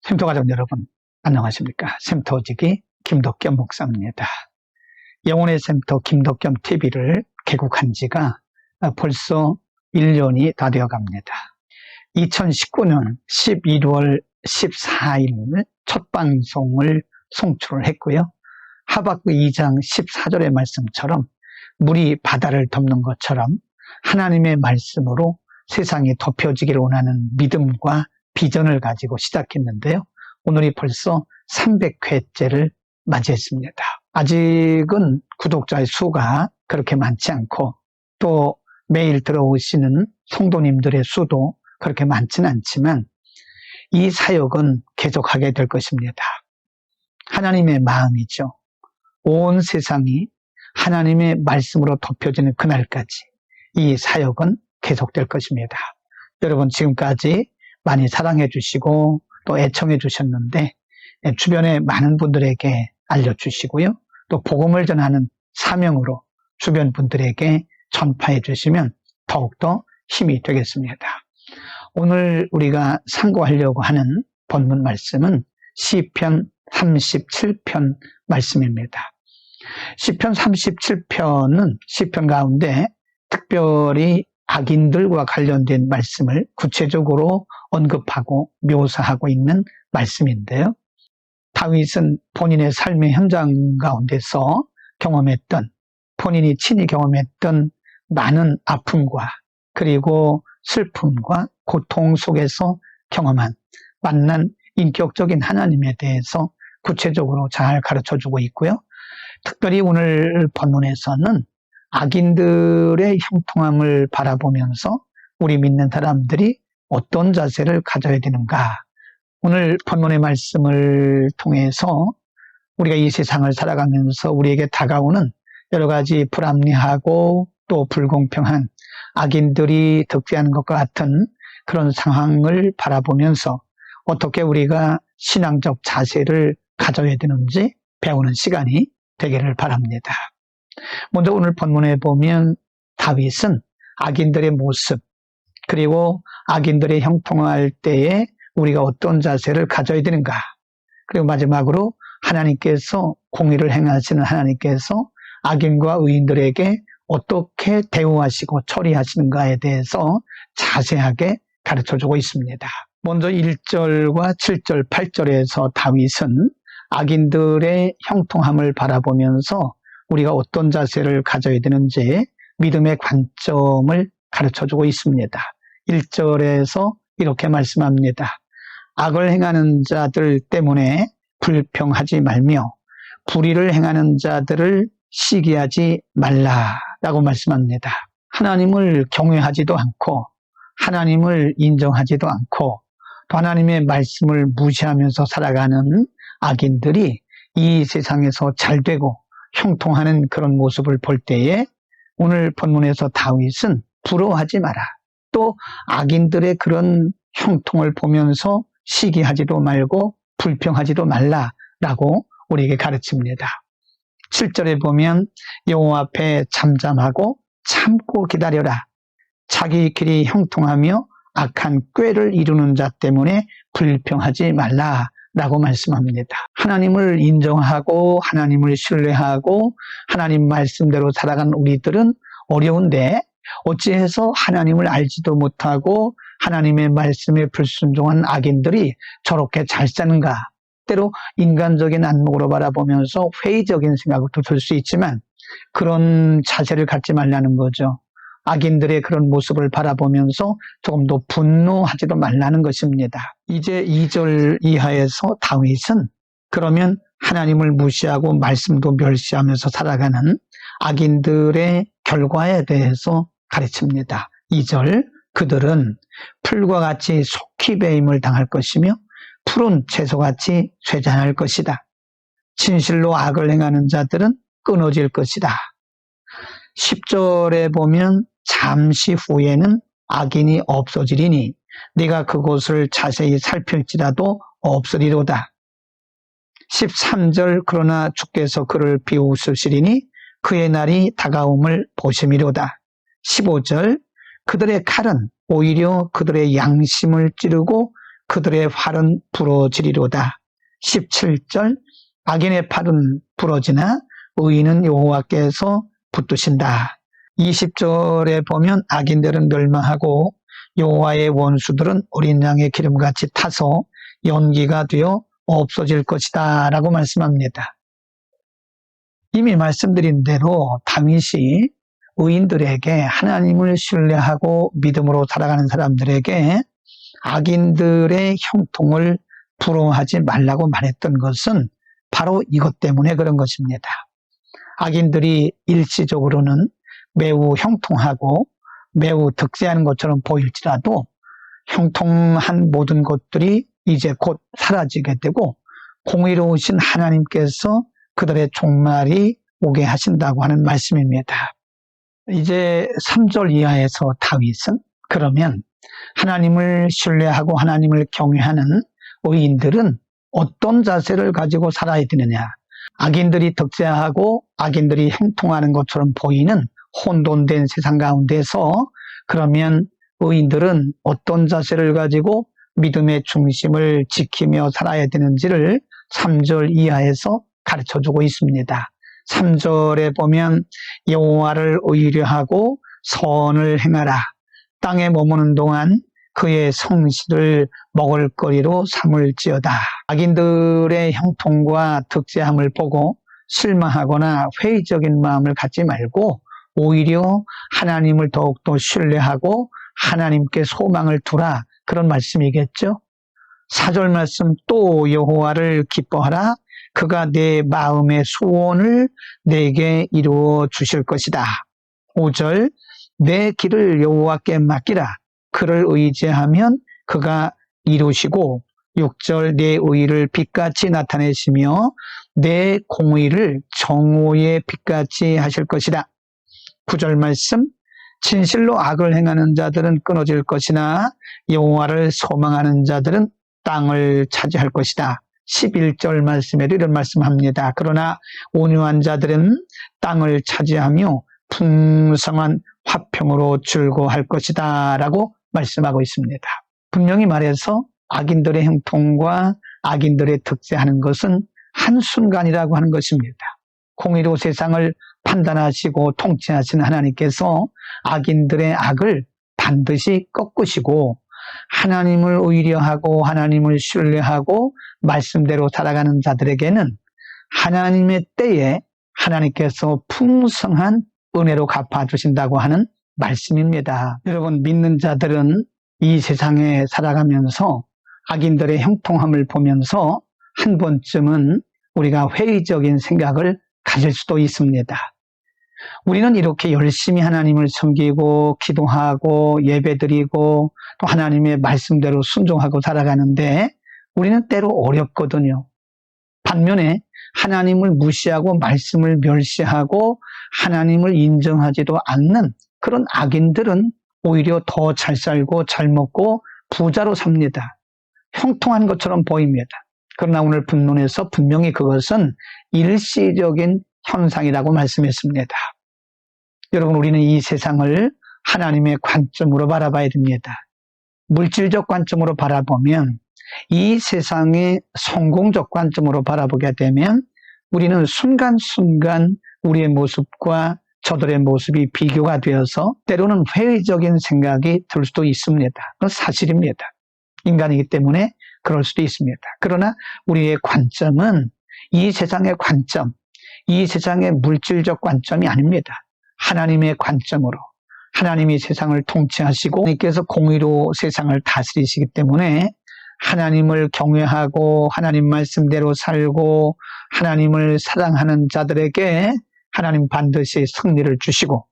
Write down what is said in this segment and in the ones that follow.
쉼터 가족 여러분, 안녕하십니까? 쉼터지기 김덕겸 목사입니다. 영혼의 쉼터 김덕겸 TV를 개국한 지가 벌써 1년이 다 되어 갑니다. 2019년 11월 14일 첫 방송을 송출을 했고요. 하박국 2장 14절의 말씀처럼 물이 바다를 덮는 것처럼 하나님의 말씀으로 세상이 덮여지기를 원하는 믿음과 비전을 가지고 시작했는데요. 오늘이 벌써 300회째를 맞이했습니다. 아직은 구독자의 수가 그렇게 많지 않고 또 매일 들어오시는 성도님들의 수도 그렇게 많지는 않지만 이 사역은 계속하게 될 것입니다. 하나님의 마음이죠. 온 세상이 하나님의 말씀으로 덮여지는 그날까지 이 사역은 계속될 것입니다. 여러분 지금까지 많이 사랑해 주시고 또 애청해 주셨는데 주변에 많은 분들에게 알려주시고요. 또 복음을 전하는 사명으로 주변 분들에게 전파해 주시면 더욱더 힘이 되겠습니다. 오늘 우리가 상고하려고 하는 본문 말씀은 시편 37편 말씀입니다. 시편 37편은 시편 가운데 특별히 악인들과 관련된 말씀을 구체적으로 언급하고 묘사하고 있는 말씀인데요. 다윗은 본인의 삶의 현장 가운데서 경험했던, 본인이 친히 경험했던 많은 아픔과 그리고 슬픔과 고통 속에서 경험한 만난 인격적인 하나님에 대해서 구체적으로 잘 가르쳐주고 있고요. 특별히 오늘 본문에서는 악인들의 형통함을 바라보면서 우리 믿는 사람들이 어떤 자세를 가져야 되는가. 오늘 본문의 말씀을 통해서 우리가 이 세상을 살아가면서 우리에게 다가오는 여러 가지 불합리하고 또 불공평한 악인들이 득세하는 것과 같은 그런 상황을 바라보면서 어떻게 우리가 신앙적 자세를 가져야 되는지 배우는 시간이 되기를 바랍니다. 먼저 오늘 본문에 보면 다윗은 악인들의 모습 그리고 악인들의 형통할 때에 우리가 어떤 자세를 가져야 되는가, 그리고 마지막으로 하나님께서 공의를 행하시는 하나님께서 악인과 의인들에게 어떻게 대우하시고 처리하시는가에 대해서 자세하게 가르쳐주고 있습니다. 먼저 1절과 7절, 8절에서 다윗은 악인들의 형통함을 바라보면서 우리가 어떤 자세를 가져야 되는지 믿음의 관점을 가르쳐주고 있습니다. 1절에서 이렇게 말씀합니다. 악을 행하는 자들 때문에 불평하지 말며 불의를 행하는 자들을 시기하지 말라라고 말씀합니다. 하나님을 경외하지도 않고 하나님을 인정하지도 않고 또 하나님의 말씀을 무시하면서 살아가는 악인들이 이 세상에서 잘되고 형통하는 그런 모습을 볼 때에 오늘 본문에서 다윗은 부러워하지 마라. 또 악인들의 그런 형통을 보면서 시기하지도 말고 불평하지도 말라라고 우리에게 가르칩니다. 7절에 보면 여호와 앞에 잠잠하고 참고 기다려라. 자기 길이 형통하며 악한 꾀를 이루는 자 때문에 불평하지 말라라고 말씀합니다. 하나님을 인정하고 하나님을 신뢰하고 하나님 말씀대로 살아가는 우리들은 어려운데 어찌해서 하나님을 알지도 못하고 하나님의 말씀에 불순종한 악인들이 저렇게 잘 사는가. 때로 인간적인 안목으로 바라보면서 회의적인 생각도 들 수 있지만 그런 자세를 갖지 말라는 거죠. 악인들의 그런 모습을 바라보면서 조금 더 분노하지도 말라는 것입니다. 이제 2절 이하에서 다윗은 그러면 하나님을 무시하고 말씀도 멸시하면서 살아가는 악인들의 결과에 대해서 가르칩니다. 2절, 그들은 풀과 같이 속히 배임을 당할 것이며 푸른 채소같이 쇠잔할 것이다. 진실로 악을 행하는 자들은 끊어질 것이다. 10절에 보면 잠시 후에는 악인이 없어지리니 네가 그곳을 자세히 살필지라도 없으리로다. 13절, 그러나 주께서 그를 비웃으시리니 그의 날이 다가옴을 보심이로다. 15절, 그들의 칼은 오히려 그들의 양심을 찌르고 그들의 활은 부러지리로다. 17절 악인의 팔은 부러지나 의인은 여호와께서 붙드신다. 20절에 보면 악인들은 멸망하고 여호와의 원수들은 어린 양의 기름같이 타서 연기가 되어 없어질 것이다 라고 말씀합니다. 이미 말씀드린 대로 다윗이 의인들에게, 하나님을 신뢰하고 믿음으로 살아가는 사람들에게 악인들의 형통을 부러워하지 말라고 말했던 것은 바로 이것 때문에 그런 것입니다. 악인들이 일시적으로는 매우 형통하고 매우 득세하는 것처럼 보일지라도 형통한 모든 것들이 이제 곧 사라지게 되고 공의로우신 하나님께서 그들의 종말이 오게 하신다고 하는 말씀입니다. 이제 3절 이하에서 다윗은 그러면 하나님을 신뢰하고 하나님을 경외하는 의인들은 어떤 자세를 가지고 살아야 되느냐. 악인들이 득세하고 악인들이 형통하는 것처럼 보이는 혼돈된 세상 가운데서 그러면 의인들은 어떤 자세를 가지고 믿음의 중심을 지키며 살아야 되는지를 3절 이하에서 가르쳐주고 있습니다. 3절에 보면 여호와를 의뢰하고 선을 행하라. 땅에 머무는 동안 그의 성실을 먹을거리로 삼을지어다. 악인들의 형통과 득세함을 보고 실망하거나 회의적인 마음을 갖지 말고 오히려 하나님을 더욱더 신뢰하고 하나님께 소망을 두라. 그런 말씀이겠죠. 4절 말씀 또 여호와를 기뻐하라. 그가 내 마음의 소원을 내게 이루어 주실 것이다. 5절 내 길을 여호와께 맡기라. 그를 의지하면 그가 이루시고 6절 내 의의를 빛같이 나타내시며 내 공의를 정오의 빛같이 하실 것이다. 9절 말씀 진실로 악을 행하는 자들은 끊어질 것이나 여호와를 소망하는 자들은 땅을 차지할 것이다. 11절 말씀에도 이런 말씀합니다. 그러나 온유한 자들은 땅을 차지하며 풍성한 화평으로 즐거워할 것이다 라고 말씀하고 있습니다. 분명히 말해서 악인들의 형통과 악인들의 득세하는 것은 한순간이라고 하는 것입니다. 공의로 세상을 판단하시고 통치하시는 하나님께서 악인들의 악을 반드시 꺾으시고 하나님을 의뢰하고 하나님을 신뢰하고 말씀대로 살아가는 자들에게는 하나님의 때에 하나님께서 풍성한 은혜로 갚아주신다고 하는 말씀입니다. 여러분, 믿는 자들은 이 세상에 살아가면서 악인들의 형통함을 보면서 한 번쯤은 우리가 회의적인 생각을 가질 수도 있습니다. 우리는 이렇게 열심히 하나님을 섬기고 기도하고 예배드리고 또 하나님의 말씀대로 순종하고 살아가는데 우리는 때로 어렵거든요. 반면에 하나님을 무시하고 말씀을 멸시하고 하나님을 인정하지도 않는 그런 악인들은 오히려 더 잘 살고 잘 먹고 부자로 삽니다. 형통한 것처럼 보입니다. 그러나 오늘 본문에서 분명히 그것은 일시적인 현상이라고 말씀했습니다. 여러분, 우리는 이 세상을 하나님의 관점으로 바라봐야 됩니다. 물질적 관점으로 바라보면 이 세상의 성공적 관점으로 바라보게 되면 우리는 순간순간 우리의 모습과 저들의 모습이 비교가 되어서 때로는 회의적인 생각이 들 수도 있습니다. 그건 사실입니다. 인간이기 때문에 그럴 수도 있습니다. 그러나 우리의 관점은 이 세상의 관점, 이 세상의 물질적 관점이 아닙니다. 하나님의 관점으로 하나님이 세상을 통치하시고 하나님께서 공의로 세상을 다스리시기 때문에 하나님을 경외하고 하나님 말씀대로 살고 하나님을 사랑하는 자들에게 하나님 반드시 승리를 주시고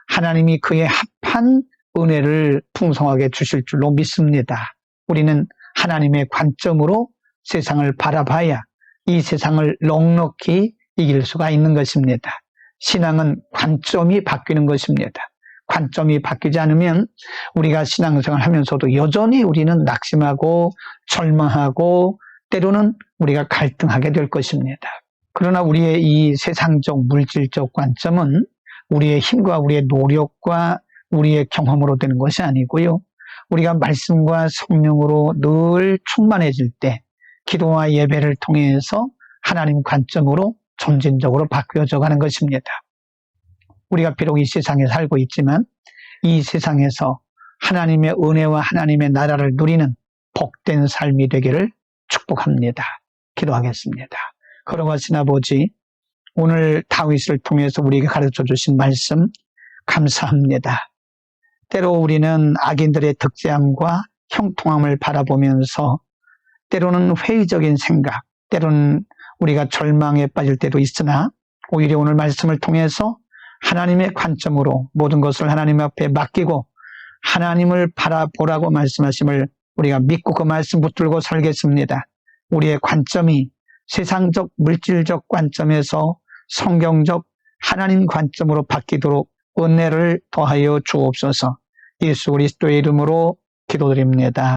하나님이 그에 합한 은혜를 풍성하게 주실 줄로 믿습니다. 우리는 하나님의 관점으로 세상을 바라봐야 이 세상을 넉넉히 이길 수가 있는 것입니다. 신앙은 관점이 바뀌는 것입니다. 관점이 바뀌지 않으면 우리가 신앙생활을 하면서도 여전히 우리는 낙심하고 절망하고 때로는 우리가 갈등하게 될 것입니다. 그러나 우리의 이 세상적 물질적 관점은 우리의 힘과 우리의 노력과 우리의 경험으로 되는 것이 아니고요. 우리가 말씀과 성령으로 늘 충만해질 때 기도와 예배를 통해서 하나님 관점으로 점진적으로 바뀌어져 가는 것입니다. 우리가 비록 이 세상에 살고 있지만 이 세상에서 하나님의 은혜와 하나님의 나라를 누리는 복된 삶이 되기를 축복합니다. 기도하겠습니다. 걸어가신 아버지, 오늘 다윗을 통해서 우리에게 가르쳐 주신 말씀 감사합니다. 때로 우리는 악인들의 득세함과 형통함을 바라보면서 때로는 회의적인 생각, 때로는 우리가 절망에 빠질 때도 있으나 오히려 오늘 말씀을 통해서 하나님의 관점으로 모든 것을 하나님 앞에 맡기고 하나님을 바라보라고 말씀하심을 우리가 믿고 그 말씀 붙들고 살겠습니다. 우리의 관점이 세상적 물질적 관점에서 성경적 하나님 관점으로 바뀌도록 은혜를 더하여 주옵소서. 예수 그리스도의 이름으로 기도드립니다.